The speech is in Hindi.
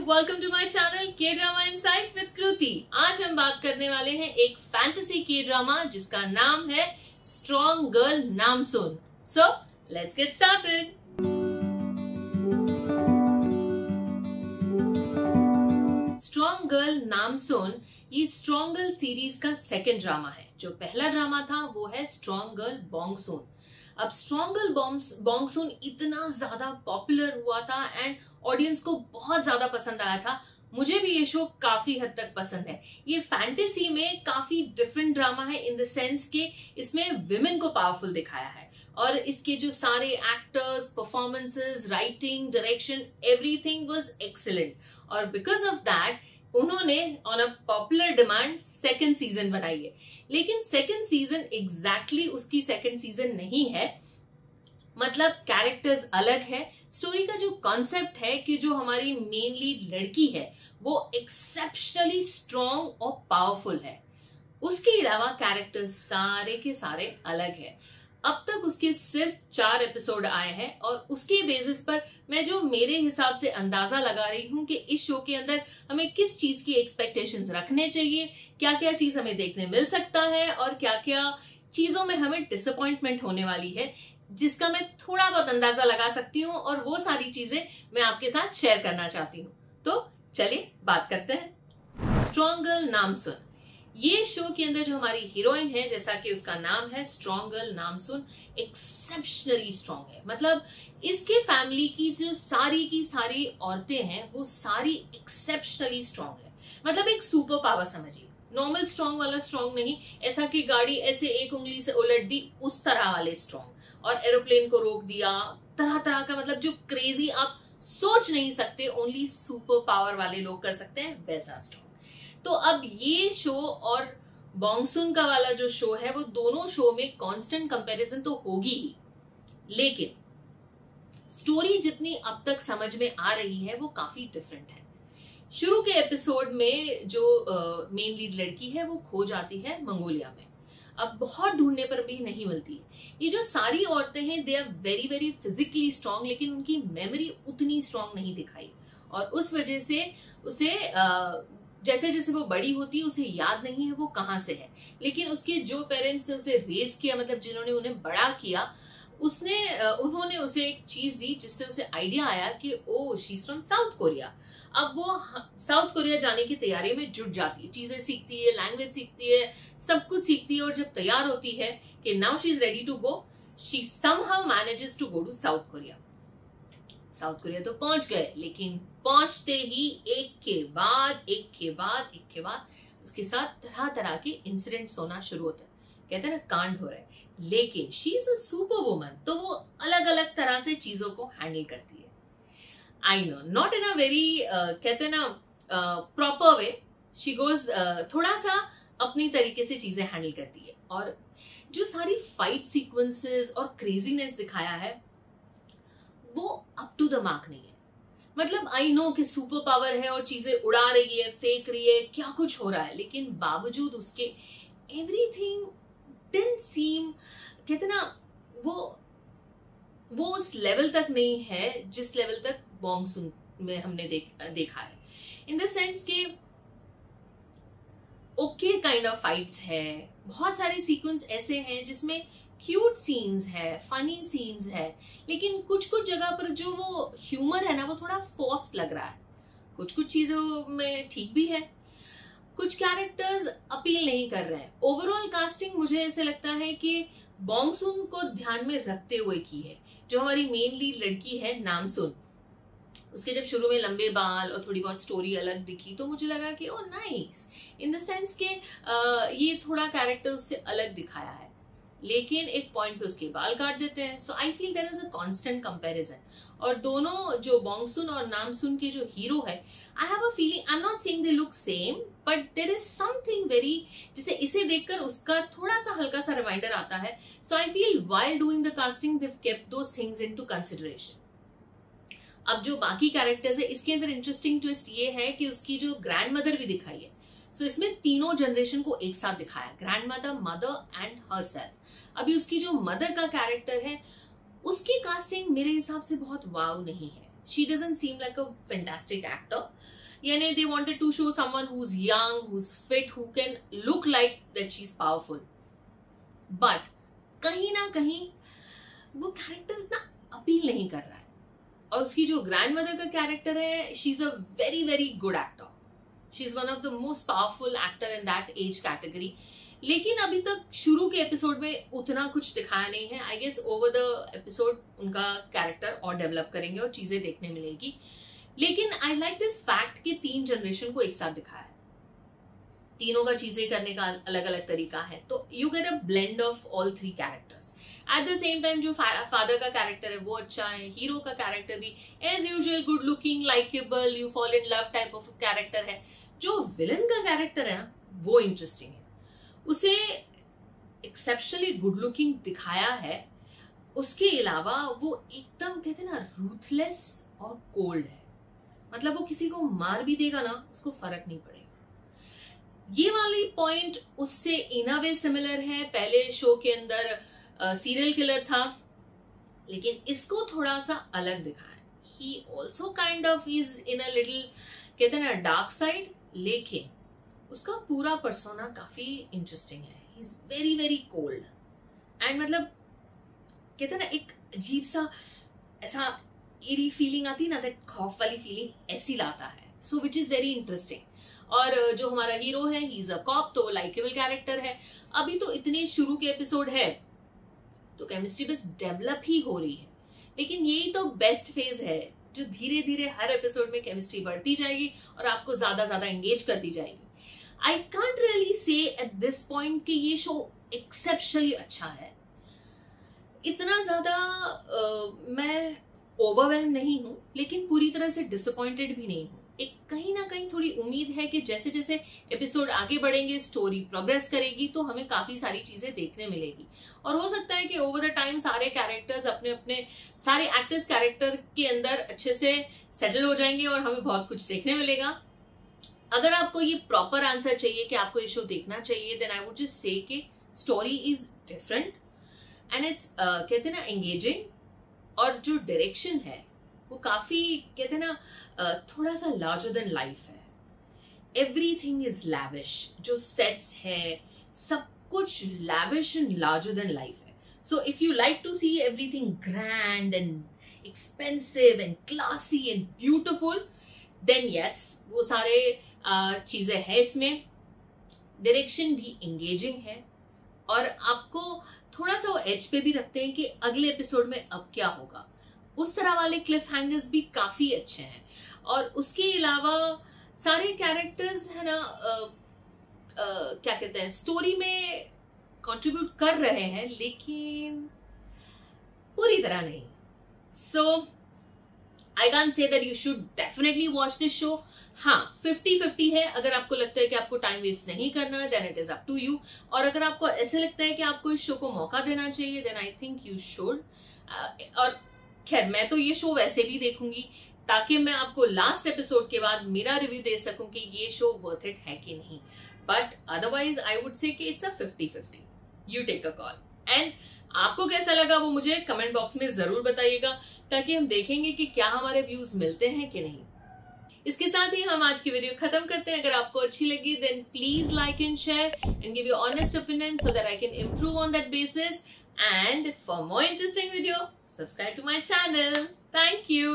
वेलकम टू माय चैनल के ड्रामा इनसाइट विद कृति। आज हम बात करने वाले हैं एक फैंटेसी के ड्रामा जिसका नाम है strong girl Namsoon. So let's get started. Strong girl Namsoon ये स्ट्रॉन्ग गर्ल सीरीज का सेकंड ड्रामा है। जो पहला ड्रामा था वो है स्ट्रॉन्ग गर्ल बॉन्गसून। अब स्ट्रॉन्ग गर्ल बॉन्गसून इतना ज्यादा पॉपुलर हुआ था एंड ऑडियंस को बहुत ज्यादा पसंद आया था। मुझे भी ये शो काफी हद तक पसंद है। ये फैंटेसी में काफी डिफरेंट ड्रामा है इन द सेंस के इसमें विमेन को पावरफुल दिखाया है और इसके जो सारे actors, performances, writing, direction, everything was excellent. और बिकॉज ऑफ दैट उन्होंने on a popular demand second season बनाई है। लेकिन सेकंड सीजन एग्जैक्टली उसकी सेकंड सीजन नहीं है, मतलब कैरेक्टर्स अलग है। स्टोरी का जो कॉन्सेप्ट है कि जो हमारी मेन लीड लड़की है वो एक्सेप्शनली स्ट्रॉन्ग और पावरफुल है। उसके अलावा कैरेक्टर्स सारे के सारे अलग है। अब तक उसके सिर्फ 4 एपिसोड आए हैं और उसके बेसिस पर मैं जो मेरे हिसाब से अंदाजा लगा रही हूँ कि इस शो के अंदर हमें किस चीज की एक्सपेक्टेशंस रखने चाहिए, क्या क्या चीज हमें देखने मिल सकता है और क्या क्या चीजों में हमें डिसअपॉइंटमेंट होने वाली है, जिसका मैं थोड़ा बहुत अंदाजा लगा सकती हूँ और वो सारी चीजें मैं आपके साथ शेयर करना चाहती हूँ। तो चलिए बात करते हैं स्ट्रॉन्ग गर्ल नामसून। ये शो के अंदर जो हमारी हीरोइन है, जैसा कि उसका नाम है स्ट्रॉन्ग गर्ल नामसून, एक्सेप्शनली स्ट्रॉन्ग है। मतलब इसके फैमिली की जो सारी की सारी औरतें हैं वो सारी एक्सेप्शनली स्ट्रॉन्ग है। मतलब एक सुपर पावर समझिए, नॉर्मल स्ट्रॉन्ग वाला स्ट्रॉन्ग नहीं, ऐसा कि गाड़ी ऐसे एक उंगली से उलट दी उस तरह वाले स्ट्रॉन्ग, और एरोप्लेन को रोक दिया, तरह तरह का, मतलब जो क्रेजी आप सोच नहीं सकते, ओनली सुपर पावर वाले लोग कर सकते हैं, वैसा स्ट्रॉन्ग। तो अब ये शो और बॉन्गसून का वाला जो शो है वो दोनों शो में कांस्टेंट कंपैरिजन तो होगी ही, लेकिन स्टोरी जितनी अब तक समझ में आ रही है वो काफी डिफरेंट है। शुरू के एपिसोड में जो मेन लीड लड़की है वो खो जाती है मंगोलिया में। अब बहुत ढूंढने पर भी नहीं मिलती। ये जो सारी औरतें हैं they are very very physically strong, लेकिन उनकी मेमोरी उतनी स्ट्रांग नहीं दिखाई और उस वजह से उसे जैसे जैसे वो बड़ी होती है उसे याद नहीं है वो कहाँ से है। लेकिन उसके जो पेरेंट्स ने उसे रेज किया, मतलब जिन्होंने उन्हें बड़ा किया, उन्होंने उसे एक चीज दी जिससे उसे आइडिया आया कि oh she is from south Korea. अब वो साउथ कोरिया जाने की तैयारी में जुट जाती है, चीजें सीखती है, लैंग्वेज सीखती है, सब कुछ सीखती है, और जब तैयार होती है कि now she is ready to go, she somehow manages to go to South Korea. South Korea तो पहुंच गए, लेकिन पहुंचते ही एक के बाद उसके साथ तरह तरह के इंसिडेंट्स होना शुरू होते हैं। कहते हैं ना, कांड हो रहे हैं। लेकिन she is a super woman, तो वो अलग अलग तरह से चीजों को हैंडल करती है। I know, not in a very कहते हैं ना प्रॉपर वे, शी गोज थोड़ा सा अपनी तरीके से चीजें हैंडल करती है। और जो सारी फाइट सीक्वेंसेस और क्रेजीनेस दिखाया है वो अप टू द मार्क नहीं है। मतलब आई नो कि सुपर पावर है और चीजें उड़ा रही है, फेंक रही है, क्या कुछ हो रहा है, लेकिन बावजूद उसके एवरीथिंग डिडंट सीम, कहते ना, वो उस लेवल तक नहीं है जिस लेवल तक बॉन्गसून में हमने देखा है। इन द सेंस के ओके काइंड ऑफ फाइट्स है, बहुत सारे सीक्वेंस ऐसे हैं जिसमें क्यूट सीन्स है, फनी सीन्स है, लेकिन कुछ कुछ जगह पर जो वो ह्यूमर है ना वो थोड़ा फोर्स्ड लग रहा है। कुछ कुछ चीजों में ठीक भी है, कुछ कैरेक्टर्स अपील नहीं कर रहे हैं। ओवरऑल कास्टिंग मुझे ऐसे लगता है कि बॉन्गसून को ध्यान में रखते हुए की है। जो हमारी मेन लीड लड़की है नामसून, उसके जब शुरू में लंबे बाल और थोड़ी बहुत स्टोरी अलग दिखी तो मुझे लगा कि ओ नाइस, इन द सेंस के ये थोड़ा कैरेक्टर उससे अलग दिखाया है, लेकिन एक पॉइंट पे उसके बाल काट देते हैं। So I feel there is a constant comparison. और दोनों जो बॉन्गसून और नामसून के जो हीरो है, I have a feeling, I am not saying they look same, but there is something very, जैसे इसे देखकर उसका थोड़ा सा हल्का सा रिमाइंडर आता है। So I feel while doing the casting they kept those things into consideration. अब जो बाकी कैरेक्टर्स है इसके अंदर इंटरेस्टिंग ट्विस्ट ये है कि उसकी जो ग्रैंड मदर भी दिखाई है। सो इसमें तीनों जनरेशन को एक साथ दिखाया, grand mother, mother and herself. अभी उसकी जो मदर का कैरेक्टर है उसकी कास्टिंग मेरे हिसाब से बहुत वाव नहीं है। She doesn't seem like a fantastic actor. यानी they wanted to show someone who is young, who is fit, who can look like that she is powerful, but कहीं ना कहीं वो कैरेक्टर इतना अपील नहीं कर रहा है। और उसकी जो ग्रैंडमदर का कैरेक्टर है, she is a very very good actor, she is one of the most powerful actor in that age category, लेकिन अभी तक शुरू के एपिसोड में उतना कुछ दिखाया नहीं है। I guess over the episode उनका कैरेक्टर और डेवलप करेंगे और चीजें देखने मिलेगी। लेकिन आई लाइक दिस फैक्ट कि 3 जनरेशन को एक साथ दिखाया है, तीनों का चीजें करने का अलग अलग तरीका है, तो you get a blend of all 3 characters. At the same time जो फादर का कैरेक्टर है वो अच्छा है, हीरो का कैरेक्टर भी as usual good looking, likeable, you fall in love type of character है। जो विलन का कैरेक्टर है ना वो इंटरेस्टिंग है, उसे एक्सेप्शनली गुड लुकिंग दिखाया है, उसके अलावा वो एकदम कहते हैं ना रूथलेस और कोल्ड है, मतलब वो किसी को मार भी देगा ना उसको फर्क नहीं पड़ेगा। ये वाली पॉइंट उससे इन अ वे सिमिलर है, पहले शो के अंदर सीरियल किलर था, लेकिन इसको थोड़ा सा अलग दिखाया है। He also kind of is in a little कहते हैं ना डार्क साइड, लेकिन उसका पूरा पर्सोना काफी इंटरेस्टिंग है। He is very very cold and मतलब कहते हैं ना एक अजीब सा ऐसा इरी फीलिंग आती है ना, दैट खौफ वाली फीलिंग ऐसी लाता है, सो विच इज वेरी इंटरेस्टिंग। और जो हमारा हीरो है ही इज अ कॉप, तो लाइकेबल कैरेक्टर है। अभी तो इतने शुरू के एपिसोड है तो केमिस्ट्री बस डेवलप ही हो रही है, लेकिन यही तो बेस्ट फेज है, जो धीरे धीरे हर एपिसोड में केमिस्ट्री बढ़ती जाएगी और आपको ज्यादा ज्यादा एंगेज करती जाएगी। I can't really say at this point कि ये शो एक्सेप्शनली अच्छा है, इतना ज्यादा मैं ओवरवेल्म नहीं हूं, लेकिन पूरी तरह से डिसअपॉइंटेड भी नहीं हूं। एक कहीं ना कहीं थोड़ी उम्मीद है कि जैसे जैसे एपिसोड आगे बढ़ेंगे, स्टोरी प्रोग्रेस करेगी, तो हमें काफी सारी चीजें देखने मिलेगी। और हो सकता है कि ओवर द टाइम सारे कैरेक्टर्स अपने अपने सारे एक्टर्स कैरेक्टर के अंदर अच्छे से सेटल हो जाएंगे और हमें बहुत कुछ देखने मिलेगा। अगर आपको ये प्रॉपर आंसर चाहिए कि आपको ये शो देखना चाहिए, then I would just say कि story is different and it's कहते हैं ना एंगेजिंग, और जो डायरेक्शन है वो काफी कहते हैं ना थोड़ा सा लार्जर देन लाइफ है। एवरीथिंग इज लैविश, जो सेट्स है सब कुछ lavish and larger than life है। So if you like to see everything grand and expensive and classy and beautiful, then yes वो सारे चीजें है इसमें। डायरेक्शन भी एंगेजिंग है और आपको थोड़ा सा वो एज पे भी रखते हैं कि अगले एपिसोड में अब क्या होगा, उस तरह वाले क्लिफ हैंगर्स भी काफी अच्छे हैं। और उसके अलावा सारे कैरेक्टर्स है ना क्या कहते हैं स्टोरी में कंट्रीब्यूट कर रहे हैं, लेकिन पूरी तरह नहीं। So I can say that you should definitely watch this show. हाँ 50-50 है, अगर आपको लगता है कि आपको टाइम वेस्ट नहीं करना है, then it is up to you. और अगर आपको ऐसे लगता है कि आपको इस शो को मौका देना चाहिए, then I think you should. और खैर मैं तो ये शो वैसे भी देखूंगी ताकि मैं आपको लास्ट एपिसोड के बाद मेरा रिव्यू दे सकूं कि ये शो वर्थ इट है कि नहीं, but otherwise I would say कि it's a 50-50, you take a call. And आपको कैसा लगा वो मुझे कमेंट बॉक्स में जरूर बताइएगा, ताकि हम देखेंगे कि क्या हमारे व्यूज मिलते हैं कि नहीं। इसके साथ ही हम आज की वीडियो खत्म करते हैं। अगर आपको अच्छी लगी then please like and share and give your honest opinion so that I can improve on that basis. And for more interesting video, subscribe to my channel. Thank you.